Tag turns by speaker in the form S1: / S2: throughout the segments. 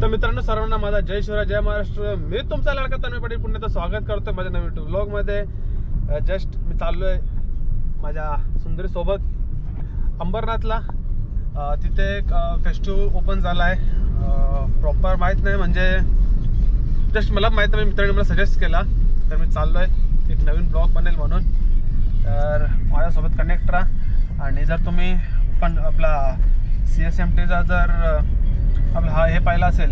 S1: मित्रांनो, सर्वांना माझा जय शिवराय, जय महाराष्ट्र. मी तुमचा लाडका तन्मय पाटील पुन्हा स्वागत करतोय माझ्या नवीन व्लॉग मध्ये. जस्ट मी चाललोय माझ्या सुंदरी सोबत अंबरनाथला. तिथे एक फेस्टिवल ओपन झाला आहे. प्रॉपर माहीत नाही, म्हणजे जस्ट मला माहीत नाही, मित्रांनी मला सजेस्ट केला, तर मी चाललोय. एक नवीन ब्लॉग बनेल म्हणून, तर माझ्यासोबत कनेक्ट राहा. आणि जर तुम्ही पण आपला CSMTचा जर आपला हे पाहिला असेल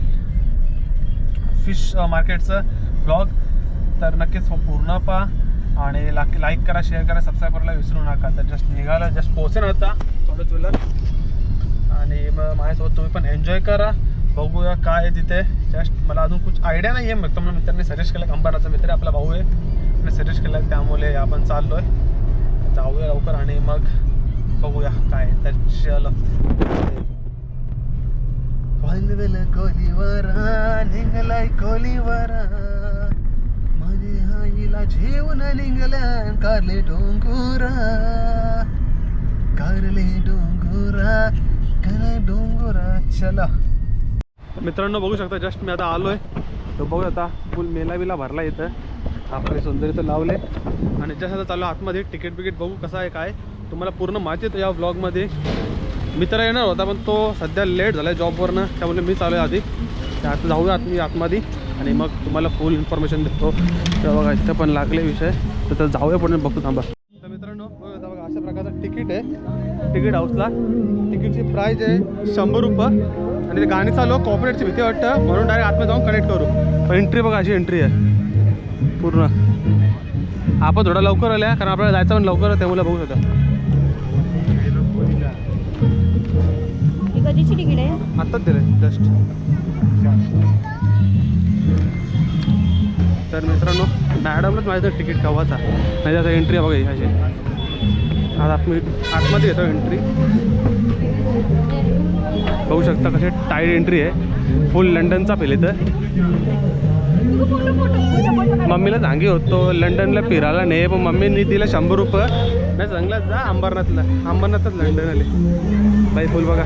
S1: फिश मार्केटचं ब्लॉग, तर नक्कीच पूर्ण पहा आणि लाईक करा, शेअर करा, सबस्क्राईब करायला विसरू नका. तर जस्ट निघालं, जस्ट पोहोचेन आता थोडंच वेळात. आणि मग माझ्यासोबत तुम्ही पण एन्जॉय करा. बघूया काय आहे तिथे. जस्ट मला अजून कुछ आयडिया नाही आहे. मग तुम्हाला मित्रांनी सजेस्ट केलं, अंबरनाथचा मित्र आपला भाऊ आहे, त्याने सजेस्ट केलं, त्यामुळे आपण चाललो आहे. जाऊया लवकर आणि मग बघूया काय. तर चलो. पनवेल कोलीवरा निघलाय कोलीवरा, माझ्या आईला जेवण निघल्या कारले डोंगुरा, कारले डोंगुरा, कारले डोंगुरा. चला मित्रांनो, बघू शकता जस्ट मी आता आलोय. तर बघू आता फुल मेला बिला भरला इथं. आपले सुंदर इथं लावले आणि जस्ट आता चालू आतमध्ये. तिकीट बिकीट बघू कसं आहे काय, तुम्हाला पूर्ण माहिती येतं या व्लॉगमध्ये. मित्र येणार होता पण तो सध्या लेट झाला आहे जॉबवरनं, त्यामुळे मी चालू आहे आधी. तर आता जाऊया आतमध्ये आणि मग तुम्हाला फुल इन्फॉर्मेशन देतो. तर बघा इथं पण लागले विषय, तर जाऊया पण बघतो. थांबा. तर मित्रांनो बघा, अशा प्रकारचं तिकीट आहे तिकीट हाऊसला. तिकीटची प्राईज आहे 100 रुपये. आणि ते गाणी चालू कॉपरेटची भीती वाटतं, म्हणून डायरेक्ट आतमध्ये जाऊन कनेक्ट करू. पण एंट्री बघा, अशी एंट्री आहे पूर्ण. आपण थोडा लवकर आल्या, कारण आपल्याला जायचं पण लवकर, त्यामुळे बघू शकता.
S2: कधीची तिकीट आहे?
S1: आत्ताच दिले जस्ट. तर मित्रांनो, मॅडमलाच माहिती तिकीट केव्हाचा नाही. आता एंट्री बघा अशी. आता आतमध्ये येतो एंट्री. बघू शकता कसे टाईट एंट्री आहे. फुल लंडनचा पहिले तर मम्मीला सांगे होतो लंडनला फिरायला नाही, पण मम्मीने दिला 100 रुपये. नाही चांगलाच जा अंबरनाथच लंडन आले बाई. फुल बघा,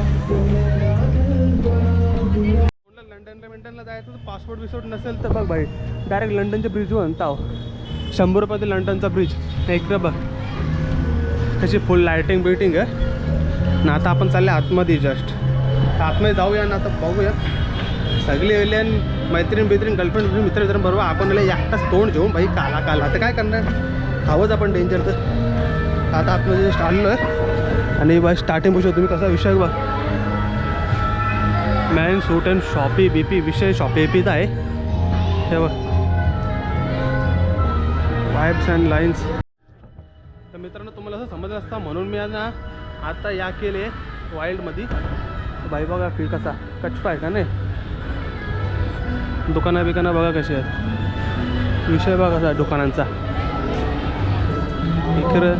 S1: लंडनला जायचं तर पासपोर्ट बिसपोर्ट नसेल तर बघ बाई, डायरेक्ट लंडनच्या ब्रिजवर आणता 100 रुपयाचे लंडनचा ब्रिज. इकडं बघ कशी फुल लायटिंग बिटिंग आहे ना. आता आपण चालले आतमध्ये. जस्ट आतमध्ये जाऊया ना. आता बघूया सगळे एलियन मैत्रीण गर्लफ्रेंड मित्र बरोबर आपण एकटाच तोंड घेऊन भाई काला आता काय करणार, हवंच आपण डेंजर. तर आता आतमध्ये जस्ट आलेलो आहे आणि बाय स्टार्टिंग बघू तुम्ही कसा विषय बघ. Man suit and shoppe BP विषय शॉपीचा आहे हे बघ. Vibes and lines. तर मित्रांनो, तुम्हाला असं समजलं असता म्हणून मी आता या केले वाईल्डमध्ये. बाई बघा फील कसा कचपा आहे का नाही. दुकानं बघा कशी आहेत. विषय बघा कसा दुकानांचा इकडं.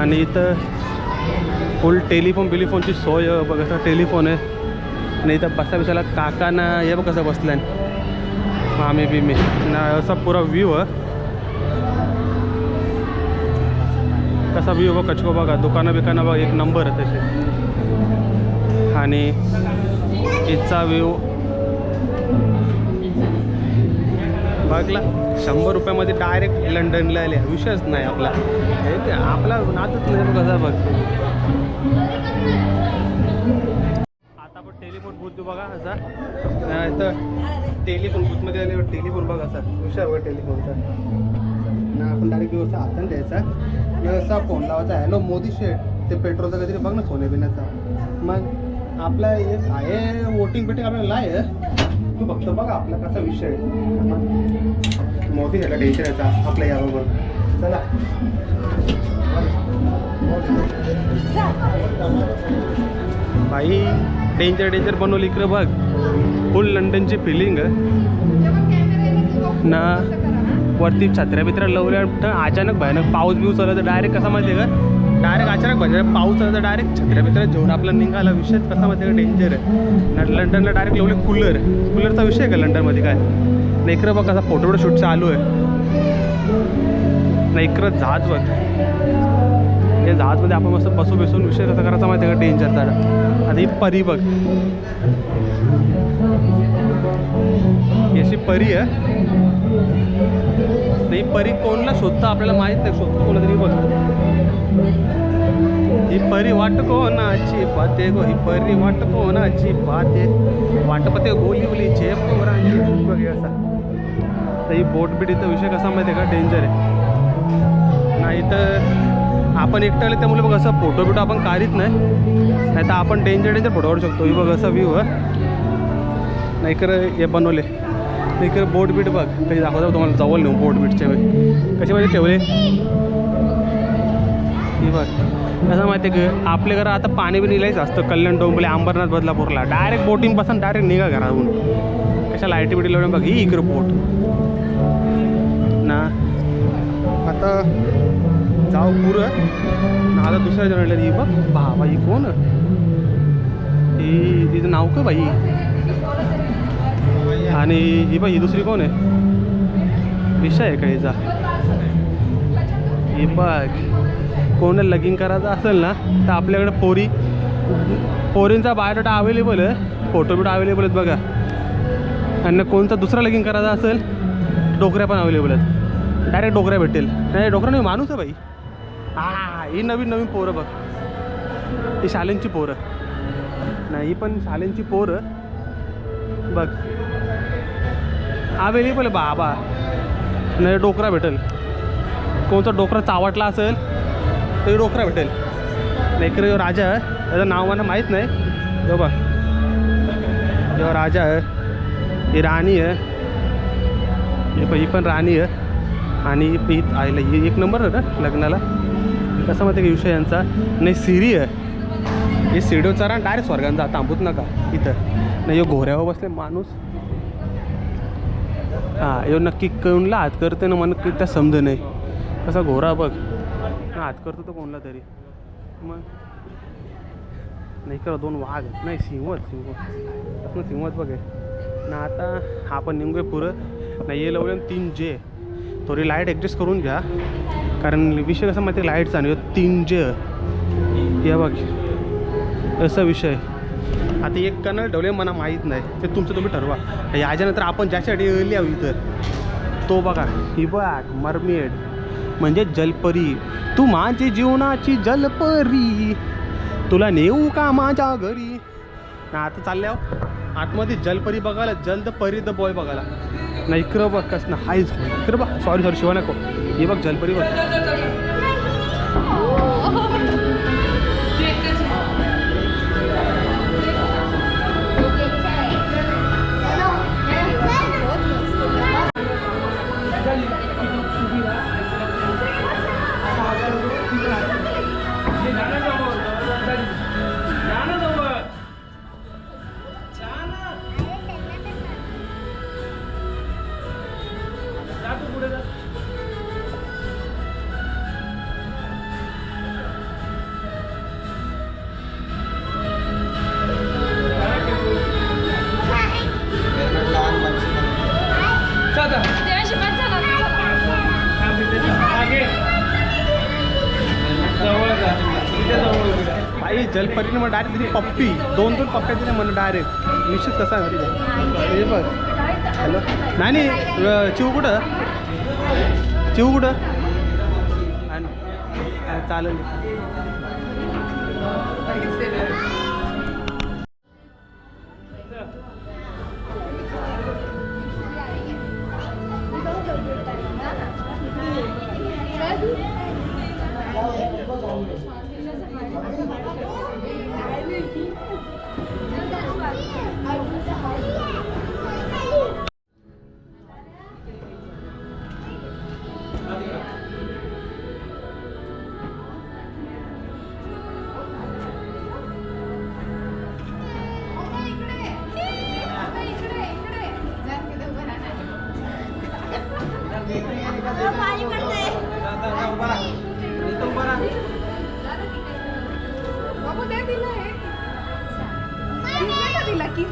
S1: आणि इथं फुल टेलिफोनची सोय बघा. असं टेलिफोन आहे. आणि इथं बसायला काकांना हे बघ कसं बसलं आम्ही ना. असा पुरा व्ह्यू आहे. कसा व्ह्यू बघ कचको बघा. दुकानं बघा एक नंबर आहे तसे. आणि इथचा व्ह्यू बघला. 100 रुपयामध्ये डायरेक्ट लंडनला आले. विषयच नाही आपला नातच नाही कसा बघ. आता आपण टेलिफोन बूथ बघा असा. तर टेलिफोन बूथमध्ये आले टेलिफोन बघा असा विषय बघा टेलिफोनचा ना. आपण डायरेक्ट व्यवस्था हाताने द्यायचा, व्यवस्था फोन लावायचा. हॅलो मोदी शेठ, ते पेट्रोलचा काहीतरी बघ ना सोने बिण्याचा. मग आपला एक आहे वोटिंग बिटिंग आपल्याला आहे. तू फक्त बघा आपला कसा विषय आहे. मोदी ह्याला टेन्शन यायचा आपल्या याबरोबर. चला बाई, डेंजर बनवली इकडं बघ. फुल लंडनची फिलिंग ना. वरती छत्र्या बित्र्या लावल्या. अचानक भयानक पाऊस बिऊस आला तर डायरेक्ट कसा माहिती आहे का, डायरेक्ट अचानक भयानक पाऊस आला तर डायरेक्ट छत्र्या बित्र्या जेवढा आपला निघाला. विषय कसा माहिती आहे का, डेंजर आहे. लंडनला डायरेक्ट लावले कूलरचा विषय आहे का लंडनमध्ये काय नाही. इकडं बघ कसा फोटो शूट चालू आहे ना. इकडं जहाज बघ, हे जहाजमध्ये आपण मस्त बसू बेसून विषय कसा करायचा माहिती आहे का डेंजरचा. आता ही परी बघ, ही अशी परी आहे. ही परी कोणला शोधता आपल्याला माहीत नाही, शोधतो कोणा तरी बघ. ही परी वाट कोणाची पाते गो, ही परी वाट कोणाची पाते, वाट पाते बोलीवलीचे पोरांची बघ असा. तर ही बोट बिडीचा विषय कसा माहिती आहे का डेंजर आहे. नाही तर आपण एकटं आले त्यामुळे बघ असं फोटो बिटो आपण काढीत नाही तर आपण डेंजर डेंजर फोटो काढू शकतो. ही बघ असा व्ह्यू आहे. नाही कर हे बनवले नाही कर बोट बीट बघ कधी दाखवतो तुम्हाला जवळ नेऊ. बोट बीटच्या वेळी कसे पाहिजे ठेवले ही बघ. कसं माहिती आहे की आपल्या घरात आता पाणी बी निघायचं असतं. कल्याण डोंबिवली अंबरनाथ बदलापूरला डायरेक्ट बोटिंग पासून डायरेक्ट निघा घरातून. कशा लाईटी बिटी लावून बघ ही इकडं बोट ना. आता जाऊ पुरं ना. आता दुसऱ्या जण ही बघ बाबा ही कोण ही, तिचं नाव काय बाई. आणि ही बघ ही दुसरी कोण आहे, विषय आहे का हिचा. ही बघ कोण लगीन करायचं असेल ना तर आपल्याकडे पोरींचा बायोडाटा अवेलेबल आहे, फोटो बिटो अवेलेबल आहेत बघा. आणि कोणता दुसरा लगीन करायचा असेल डोकऱ्या पण अवेलेबल आहेत. डायरेक्ट डोकऱ्या भेटेल. नाही डोकरा नाही माणूस आहे बाई. ही नवीन नवीन पोरं बघ, ही शालेंची पोरं नाही, ही पण शालेंची पोरं बघ अवेलेबल बाबा. नाही डोकरा भेटेल. कोणता डोकरा चावटला असेल तरी डोकरा भेटेल. नाही तर राजा आहे, त्याचं नाव मला माहीत नाही. जो बघ जेव्हा राजा आहे, ही राणी आहे. ही पण राणी आहे. आणि ही आईला ही एक नंबर आहे ना लग्नाला. कसं माहिती का विषय यांचा. नाही सिरी आहे, हे सिडो चरा डायरेक्ट स्वर्गांचा थांबूत नका इथं. नाही घोऱ्यावर बसले माणूस. हां यो नक्की कोणला हात करते ना मला की त्या समज नाही. कसा घोरा बघ हात करतो तो कोणला तरी. मग नाही करा दोन वाघ नाही सिंहवत सिंहवत बघ आहे ना. आता आपण निघूया पुरं नाही. ये लावलं 3J थोडी लाईट ॲडजस्ट करून घ्या कारण विषय कसा माहिती लाईटचा नाही 3J या बघ असा विषय. आता एक कॅनल ठेवले मला माहीत नाही ते तुमचं तुम्ही ठरवा. याच्यानंतर आपण ज्यासाठी येली आहो इथं तो बघा ही बघ मरमेड म्हणजे जलपरी. तू माझी जीवनाची जलपरी, तुला नेऊ का माझ्या घरी. आता चालल्या आतमध्ये जलपरी बघायला, जलद परी द बॉय बघायला. नाही इकडं बघ कसं ना हायच इकडं बघ. सॉरी शिवा नको. हे बघ जलपरी बघ. भाई जलपरीने मला डायरेक्ट दिली पप्पी. दोन पप्प्या दिल्या मला डायरेक्ट. निश्चित कसा आहे बघ. हॅलो नाही चिव कुठं चिव कुठं चालेल.
S2: दिला किस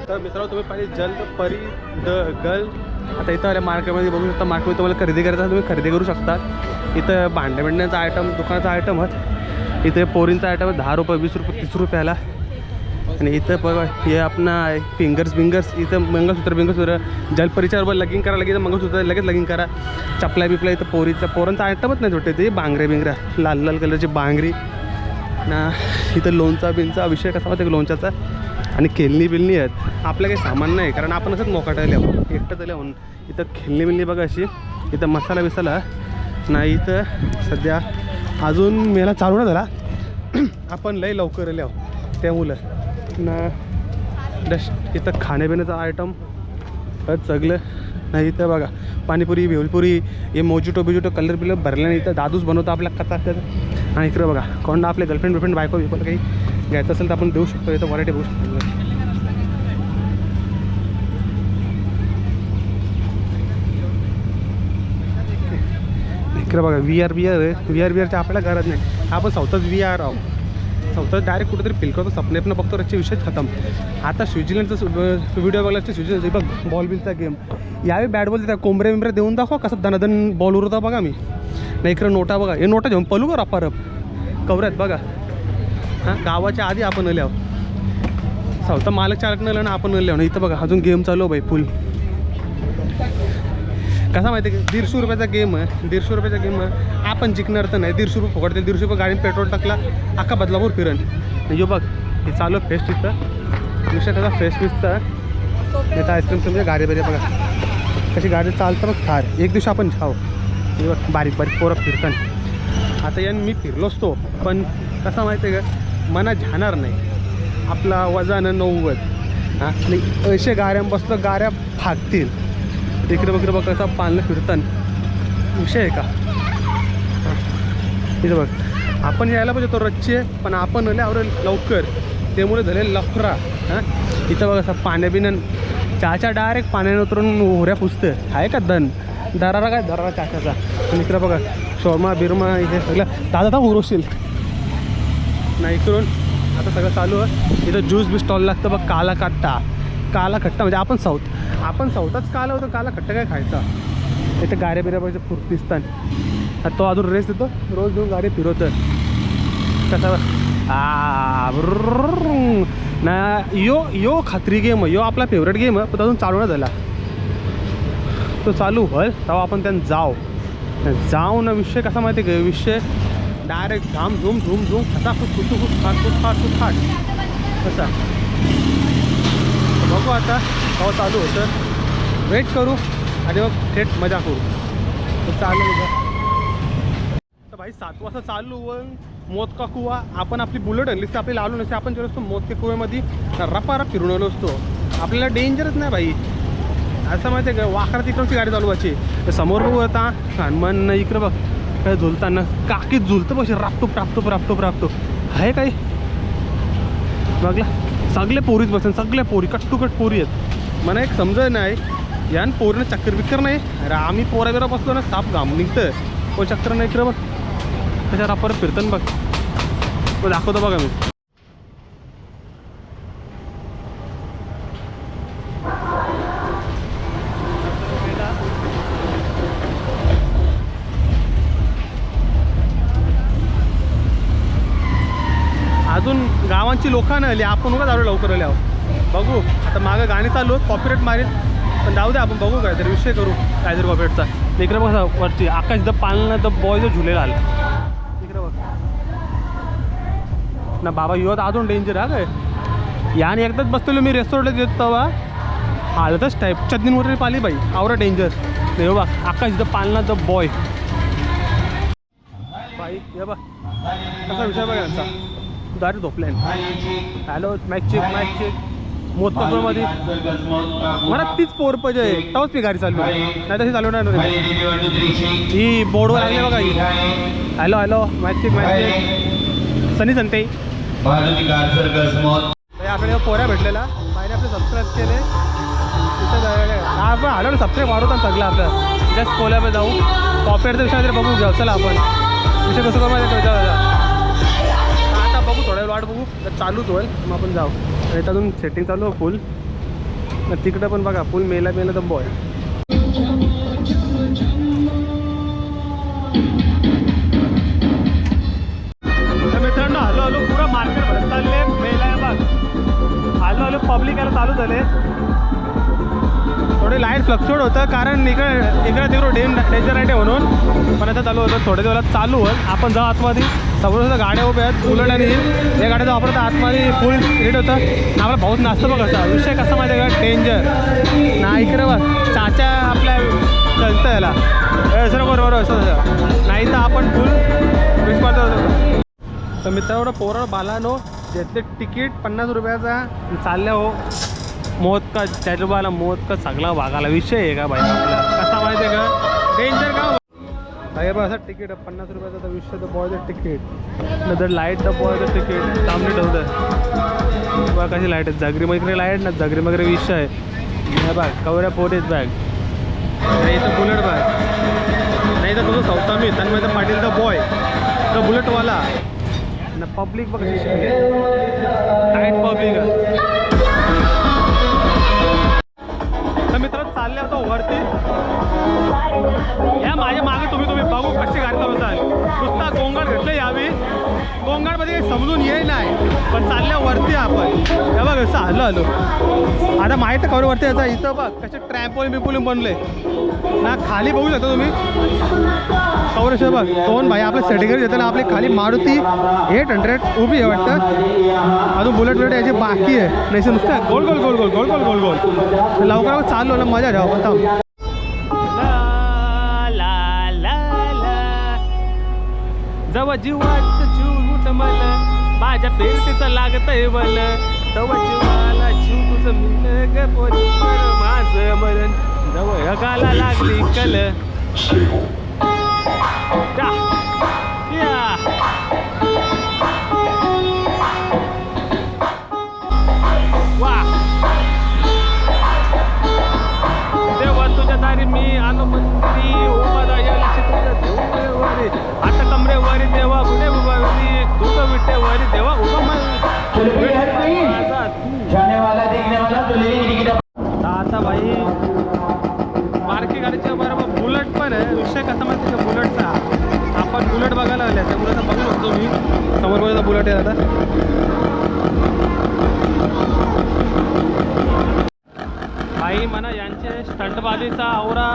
S1: तर मित्रांनो तुम्ही पाहिजे जल परी द गल. आता इथं आल्या मार्केटमध्ये बघू शकता. मार्केटमध्ये तुम्हाला खरेदी करायचं तुम्ही खरेदी करू शकता. इथं भांड्या बिंड्यांचा आयटम दुकानाचा आयटम आहे. इथे पोरींचा आयटम आहे 10 रुपये 20 रुपये 30 रुपयाला. आणि इथं बघा हे आपणा फिंगर्स इथं मंगळसूत्र जलपरीच्या बरोबर लगीन करा लगेच मंगळसूत्र लगेच लगीन करा. चपला बिपला इथं पोरांचा आयटमच नाही छोटे ते बिंगऱ्या लाल कलरची बांगरी ना. इथं लोणचा बिनचा विषय कसा होता लोणच्याचा. आणि खेळणी बिलणी आहेत. आपलं काही सामान नाही कारण आपण असंच मोकाटायला एकटंच आले म्हणून. इथं खेळणी बिलणी बघा अशी. इथं मसाला बिसाला नाही. इथं सध्या अजून मेला चालू नाही झाला. आपण लई लवकर आले त्यामुळं ना. डस्ट इथं खाण्यापिण्याचा आयटम सगळं नाही. इथं बघा पाणीपुरी भेलपुरी हे मोजिटो बिजिटो कलर बिलर भरल्याने इथं दादूच बनवतो आपल्या कचाकच. आणि इकडं बघा कोणता आपले गर्लफ्रेंड बायको बिकोला काही घ्यायचं असेल तर आपण देऊ शकतो. इथं व्हरायटी बघू शकतो. इकडं बघा VR आपल्याला गरज नाही. आपण स्वतःच VR आहोत. स्वतः डायरेक्ट कुठेतरी फिल करतो सपने पण बघतो याचे विषयच खतम. आता स्वित्झर्लंडचं व्हिडिओ बघायला स्वित्झर्लंड बघ बॉल बिलचा गेम यावेळी बॅट बॉल देतात. कोंबरे बिंबरे देऊन दाखवा कसं दनादन बॉल उरवता बघा. मी नाही इकडं नोटा बघा हे नोटा घेऊन पलू का रपारप कवऱ्यात बघा. हां गावाच्या आधी आपण आले आहोत. स्वतः मालक चालक न ना आपण आले ना. इथं बघा अजून गेम चालू बाई फुल. कसा माहिती आहे की 150 रुपयाचा गेम आहे. 150 रुपयाचा गेम आहे. आपण जिंकणार तर नाही. 150 रुपये फुकटते. 150 रुपये गाडीत पेट्रोल टाकला अख्खा बदलापूर फिरण. जो बघ हे चालू फेस्ट इथं विषय कसा फेस्ट फिसचा. इथं आईस्क्रीम म्हणजे गाडी बरे बघा कशी गाडी चालतं बघ थार. एक दिवशी आपण जाऊ हे बघ बारीक पोरं फिरताना. आता यानं मी फिरलोच तो पण कसा माहिती आहे का मना झाणार नाही. आपला वजानं 90 हां नाही असे गाड्या बसलं गाड्या फागतील. इकडे वगैरे बघ कसं पालनं फिरताना विषय आहे का. इथं बघ आपण यायला पाहिजे तो रच्चे पण आपण आले लवकर त्यामुळे झाले लफरा. हां इथं बघ असं पाण्याबिनं चहाच्या डायरेक्ट पाण्याने उतरून होऱ्या पुसतं आहे का दरारा काय दरारा चाच्याचा. आणि इकडं बघा शोरमा बिरमा हे सगळं ताजा उरवशील नाही करून. आता सगळं चालू आहे. इथं ज्यूस बी स्टॉल लागतं बघ. काला खट्टा म्हणजे आपण साऊथच काला होतं. काला खट्टा काय खायचा. इथं गाड्या बिऱ्या पाहिजे फुर्तिस्तान. तो अजून रेस देतो रोज देऊन गाडी फिरवतं कसा ना. यो खात्री गेम यो आपला फेवरेट गेम आहे पण अजून चालू नाही झाला. तो चालू होय तेव्हा आपण त्यांना जाऊ ना. विषय कसा माहिती आहे का विषय डायरेक्ट धाम झूम फटाफट फुट फाट कसा बघू. आता तेव्हा चालू होतं वेट करू आणि मग थेट मजा करू. तर चालू तर भाई 7 वाजता चालू मोत का कुवा. आपण आपली बुलेट आणली तर आपल्याला आलो नसते. आपण जेव्हा असतो मोत के कुव्यामध्ये रपारप फिरून आलो असतो. आपल्याला डेंजरच नाही भाई. असं माहिती आहे का वाखरा तिकडची गाडी चालवायची. समोर बघू आता हनुमान इकडं बघ काय झुलताना काकीच झुलतं बघ रापटो आहे काही बघला. सगळे पोरीच बसन सगळे पोरी कट्टुकट पोरी आहेत. मला एक समजत नाही यान पोरीनं चक्कर बिक्कर नाही. अरे आम्ही पोरा बसलो ना साप घाम निघतं कोण चक्कर नाही. इकडं बघ त्याच्या रापावर फिरतं बघ तो दाखवतो बघा मी. अजून गावांची लोकांना आली आपण उगाच आलो लवकर आले आहोत. बघू आता मागं गाणी चालू कॉपीराईट मारेल पण जाऊ दे आपण बघू काहीतरी विषय करू काहीतरी कॉपीराईटचा. इकडे बघा वरती आकाश द पालना द बॉय जो झुलेला आला इकडे बघ ना. बाबा युवत अजून डेंजर हा काय याने एकदाच बसलेलो मी रेस्टॉरंटला देत तेव्हा हालतच टाईप चटणी वगैरे पाली बाई आवरा डेंजर. हे बघ आकाश द पालना द बॉय बाई हे बघ कसा विषय बघा यांचा. दारी झोपले हॅलो मॅच चेक मोत कपड्यामध्ये मला तीच पोर पाहिजे तेव्हाच मी गाडी चालू नाही तशी चालवणार नाही. ही बोर्डवर लागले बघा ही हॅलो मॅच चेक सनी संते आपल्याला पोऱ्या भेटलेला बाईने आपले सबस्क्राईब केले. तिथं हॅलो सबस्क्राईब वाढवतात सगळं आपलं जस्ट कोल्यामध्ये जाऊ कॉपीराईटचा विषय तरी बघू घ्या. चला आपण विषय कसं करू माहिती आता बघू तर चालूच होईल, मग आपण जाऊ. आणि अजून सेटिंग चालू आहे फुल. तिकडं पण बघा फुल मेला दंबो आहे. तर मित्रांनो हलो हलो पुरा मार्केट भरत चालले, मेला आहे बघ. हलो हलो पब्लिक यायला चालू झाले. थोडे लाईट फ्लक्च्युएट होतं कारण इकडं तिकडं डेंजर लाईट आहे म्हणून. पण आता चालू होतं, थोड्या दिवसात चालू होईल. आपण जाऊ आतमध्ये. समोर गाड्या उभ्या आहेत बुलेट आणि या गाड्याचा वापरता आतमध्ये फुल रेट होतं. आपला भाऊच नाचतं बघ कसा विषय कसा माहिती आहे का, डेंजर ना. इकडे बघ चाचा आपल्या चलतं याला सर बरोबर असं नाही तर आपण फुल विश मारतो. तर मित्रांनो पोरं बालानो ज्यातले तिकीट 50 रुपयाचा चालल्या हो मोत का चालूबाला मोत का सगळा वागायला विषय आहे का भाई आपला कसा माहिती आहे का, डेंजर का भाई बा. असं तिकीट 50 रुपयाचा तर विषय तर बॉयचं तिकीट नंतर लाईट तर बॉयचं तिकीट सामने ठेवतं बघा कशी लाईट आहे. जागरी वगैरे लाईट ना जागरी वगैरे विषय आहे बघ. कवऱ्या पोरीत बॅग नाही तर बुलेट बॅग नाही तर तुझं सौता मी तन्मय तर पाटील तर बॉय तर बुलेटवाला ना. पब्लिक बघ टाईट पब्लिक आहे. तर मित्रांनो चालले होतो वरती. या माझ्या मागे तुम्ही बघू कशी गाडी चालवताल. नुसता गोंगाट घेतलं यावी, गोंगाटमध्ये काही समजून येई नाही पण चालल्या वरती आपण. हे बघ असं हलो आता माहीत कवर वरती याचा. इथं बघ कसे ट्रॅम्पोलिन बिपोलिन बनले ना. खाली बघू शकता तुम्ही कवर असे बघ. दोन भाई आपल्या सेटिंग देताना आपली खाली मारुती 800 उभी आहे वाटतं. अजून बुलेट याची बाकी आहे नाही नुसतं गोल गोल गोल गोल गोल गोल गोल गोल. लवकर चाललो ना मजा घ्या थांब. जवळ जीवाचं जीव मला माझ्या पेटीचं लागतंय बल. तव जीवाला जीव तुझं मिळ ग पोरी माझं मरण. जवळ गाला लागली कल वा देवा तुझ्या दारी मी अनुमंत्री उभा दयाला तुझं देऊ वारी. आता कमरे वारी देवा गुडे उभा तुझं विटे वारी देवा उभा आता भाई मार्के गाडीच्या बरोबर बुलेट पण आहे. विषय कसा माहिती का बुलेटचा. आपण बुलेट बघायला आल्या त्यामुळे आता बघू शकतो मी समोर बघा बुलेट आहे. आता भाई म्हणा यांचे स्टंटबाजीचा आवरा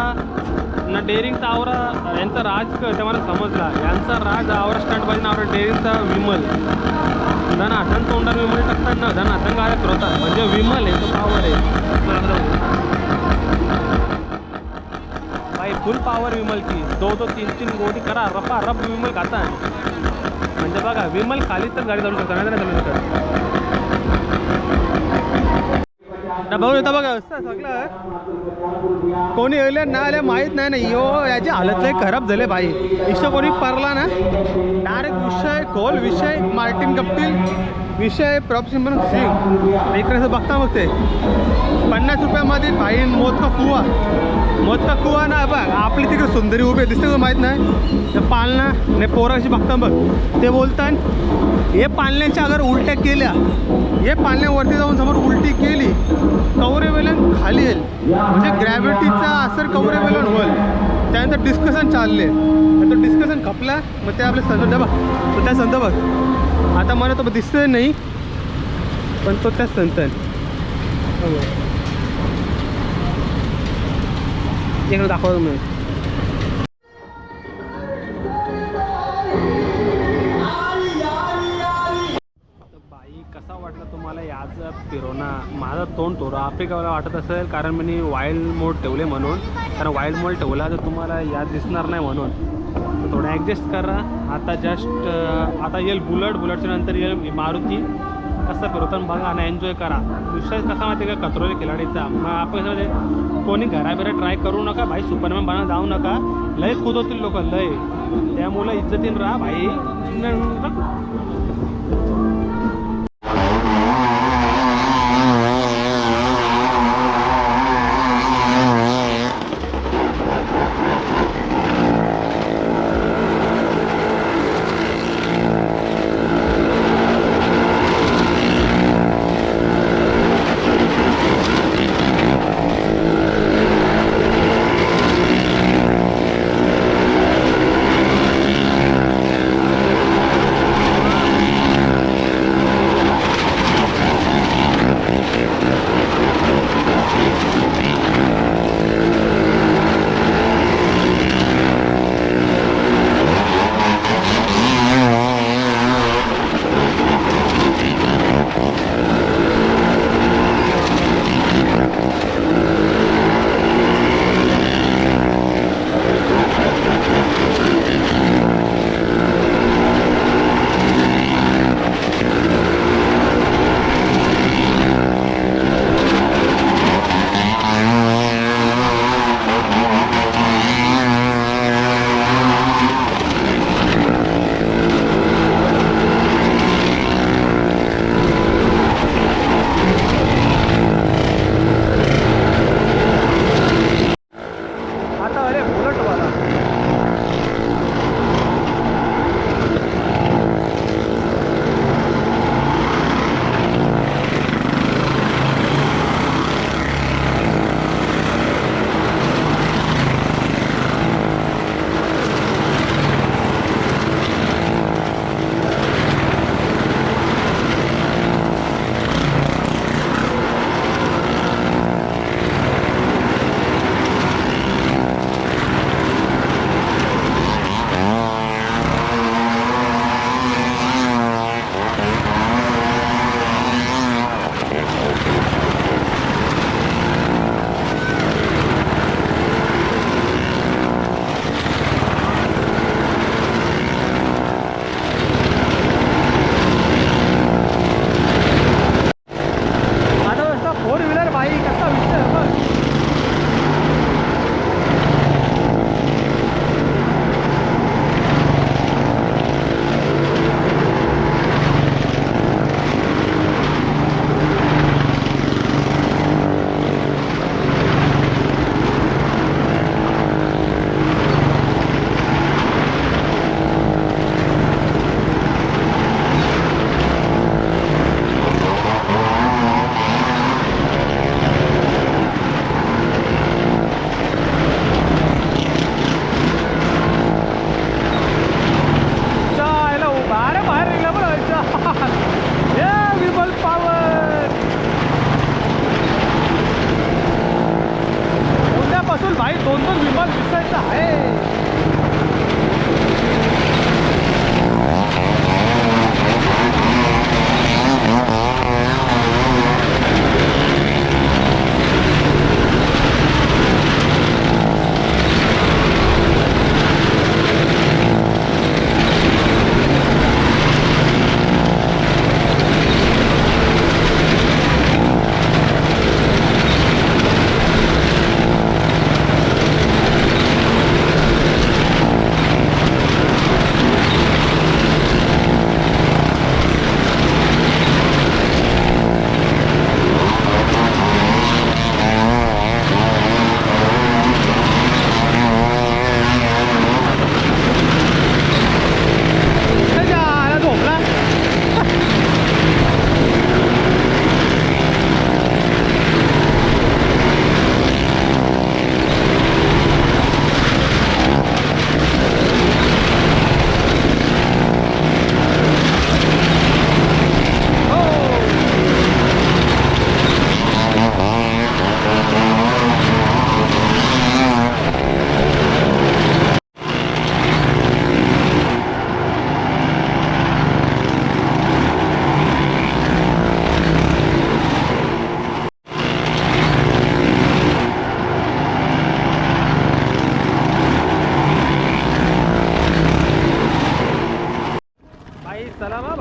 S1: ना डेअरिंगचा आवरा यांचा राज ते मला समजला. यांचा राज आवरा स्टंटबाजी ना आवरा डेअरिंगचा विमल धन हातन तोंडात विमल टाकतात ना धन हातन गाड्या फिरवतात म्हणजे विमल आहे तो पावर आहे भाई. फुल पावर विमल की 2-3 गोटी करा रपा रप विमल खाता म्हणजे बघा विमल खाली तर गाडी चालू शकता नाही चालू शकत. भाऊ येतं बघा असं सगळं कोणी येले ना आले माहीत नाही ना. यो याची हालत लय खराब झाले भाई. इथं कोणी पारला ना डायरेक्ट विषय खोल विषय मार्टिन कप्टिल विषय प्रॉप सिमरन सिंग इकडे बघता मग ते 50 रुपयामध्ये भाई मोत का कुवा ना बघ. आपली तिकडे सुंदरी उभी दिसते तुला माहीत नाही ते पालना नाही पोराशी बघता बघ. ते बोलतात हे पालण्याच्या अगर उलट्या केल्या हे पालण्यावरती जाऊन समोर उलटी केली कवरेवेलन खाली येईल म्हणजे ग्रॅव्हिटीचा असर कवरेवेलन होईल. त्यानंतर डिस्कशन चालले तो डिस्कशन खपला मग ते आपले संत बघ तो त्या संत बघ आता मला तो दिसतोय नाही पण तो त्याच संत आहे. इकडे दाखवतो मी. बाई कसा वाटला तुम्हाला याचा फिरवणा. माझं तोंड थोडं आफ्रिकाला वाटत असेल कारण मी वाईल्ड मोड ठेवले म्हणून. कारण वाईल्ड मोड ठेवला तर तुम्हाला याद दिसणार नाही म्हणून तर थोडं ॲडजस्ट करा. आता जस्ट आता येईल बुलेटच्या नंतर येईल मारुती. कसं फिरवताना बघा आणि एन्जॉय करा. विषय कसा माहिती का कत्रोली खिलाडीचा. मग आपण कोणी घराबिरा ट्राय करू नका भाई. सुपरमॅन बनवा जाऊ नका. लय कुदवतील लोक लय. त्यामुळं इज्जतीन राहा भाई.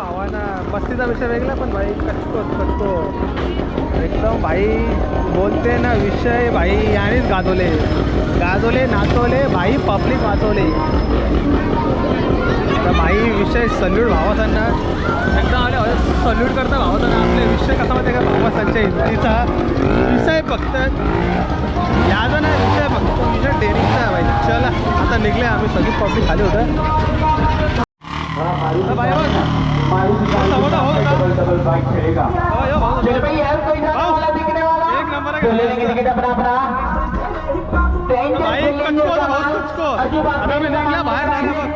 S1: भावाना मस्तीचा विषय वेगळा पण भाई कचको एकदम भाई बोलते ना विषय भाई यानेच गाजवले नाचवले भाई पब्लिक वाचवले तर भाई विषय सल्यूट भावासांना एकदम आले सल्यूट करता भावासांना आपले विषय कसा माहिती का भावासांच्या हिंदीचा विषय फक्त याचा नाही विषय फक्त विषय डेअरिंगचा आहे भाई. चला आता निघले आम्ही सगळी पब्लिक खाली होतं भाई एक नंबर भाई निघल्या बाहेर एक नंबर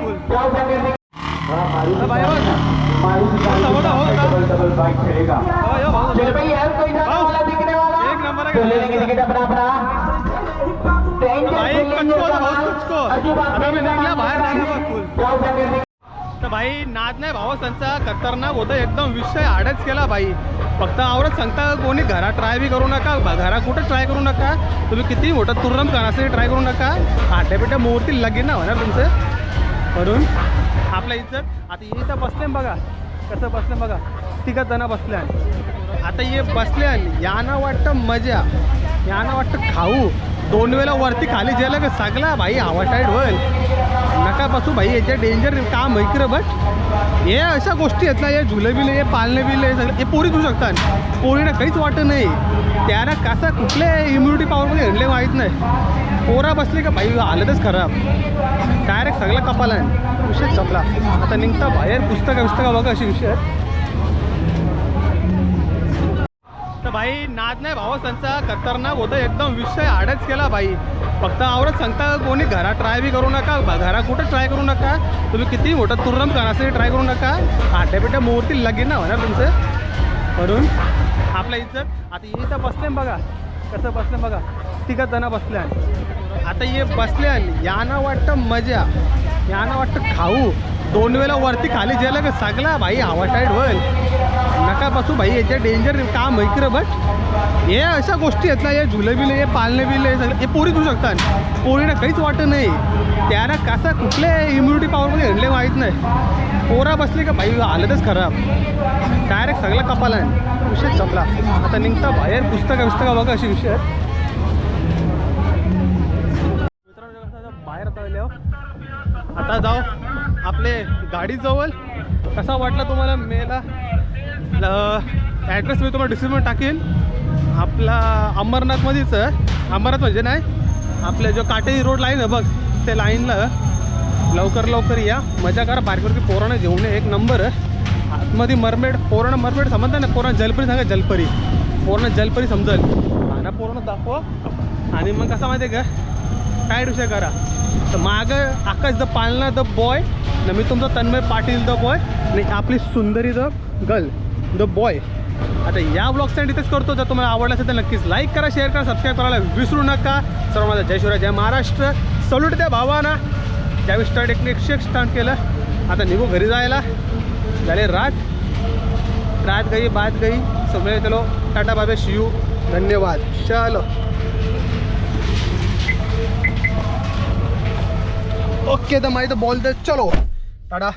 S1: निघल्या बाहेर तर भाई नाद नाही भावासांचा खतरनाक होतं एकदम विषय आडच केला भाई. फक्त आवरच सांगता कोणी घरात ट्राय बी करू नका घरात कुठं ट्राय करू नका तुम्ही किती मोठं तुरम करण्यासाठी ट्राय करू नका आट्या मूर्ती लगीन ना होणार तुमचं म्हणून आपल्या इज्जत आता इथं बसले बघा कसं बसले बघा 3 जण बसले आता ये बसले यानं वाटतं मजा यानं वाटतं खाऊ 2 वेळा वरती खाली गेलं का सगळा भाई हवा टाईट होईल नका बसू भाई याच्या डेंजर काम ऐकरं बट हे अशा गोष्टी आहेत ना हे झुले बिले हे पाळणे बिले सगळं हे पोरी घेऊ शकतात पोरीनं काहीच वाटत नाही त्यांना कसं कुठले इम्युनिटी पॉवरमध्ये हंडले माहीत नाही पोरा बसले का भाई हालतच खराब डायरेक्ट सगळा कपाला विषय कपला आता निघता बाहेर पुस्तकं बघा असे विषय आहेत तर भाई नाद नाही भावासांचा खतरनाक होतं एकदम विषय आडच केला भाई. फक्त आवरच सांगता कोणी घरात ट्राय बी करू नका घरात कुठं ट्राय करू नका तुम्ही किती मोठं तुरम करण्यासाठी ट्राय करू नका आट्या मूर्ती लगीन ना होणार तुमचं म्हणून आपल्या इज्जत आता इथं बसले बघा कसं बसले बघा 3 जण बसले आता ये बसले यानं वाटतं मजा यानं वाटतं खाऊ 2 वेळा वरती खाली गेलं का सगळा भाई हवा टाईट होईल नका बसू भाई याच्या डेंजर काम ऐकरं बट हे अशा गोष्टी आहेत ना हे झुले बिले हे पाळणे बिले सगळं हे पोरी घेऊ शकतात पोरीनं काहीच वाटत नाही त्यांना कसं कुठले इम्युनिटी पॉवरमध्ये हंडले माहीत नाही पोरा बसले का भाई हालतच खराब डायरेक्ट सगळा कपाला विषय कपला आता निघता बाहेर पुस्तकं बघा असे विषय आहेत मित्रांनो बाहेर आता जाऊ आपले गाडीजवळ कसा वाटला तुम्हाला मेला ॲड्रेस मी तुम्हाला डिस्क्रिप्शन टाकेन आपला अंबरनाथमध्येच अंबरनाथ म्हणजे नाही आपल्या जो काटेरी रोड लाईन आहे बघ ते लाईनला लवकर या मजा करा बारकीवरती पोरानं घेऊन एक नंबर आतमध्ये मरमेड पोरानं मरमेड समजता ना पोरानं जलपरी सांगा जलपरी पोरानं जलपरी समजेल ना पोरानं दाखवा आणि मग कसा माहिती आहे का काय विषय करा तर मागं आकाश द पालना द बॉय ना मी तुमचा तन्मय पाटील द बॉय आणि आपली सुंदरी द गर्ल द बॉय. आता या ब्लॉगचा इथेच करतो जर तुम्हाला आवडला असेल तर नक्कीच लाईक करा शेअर करा सबस्क्राईब करायला विसरू नका. सर्व माझा जय शिवराय जय महाराष्ट्र सल्यूट द्या भावाना ज्यावेळी स्टार्ट एक स्टार्ट केलं आता निघू घरी जायला झाले रात गई बात गई समझे चलो टाटा बाबे शियू धन्यवाद चलो ओके तर माहिती बोलते चलो टाटा.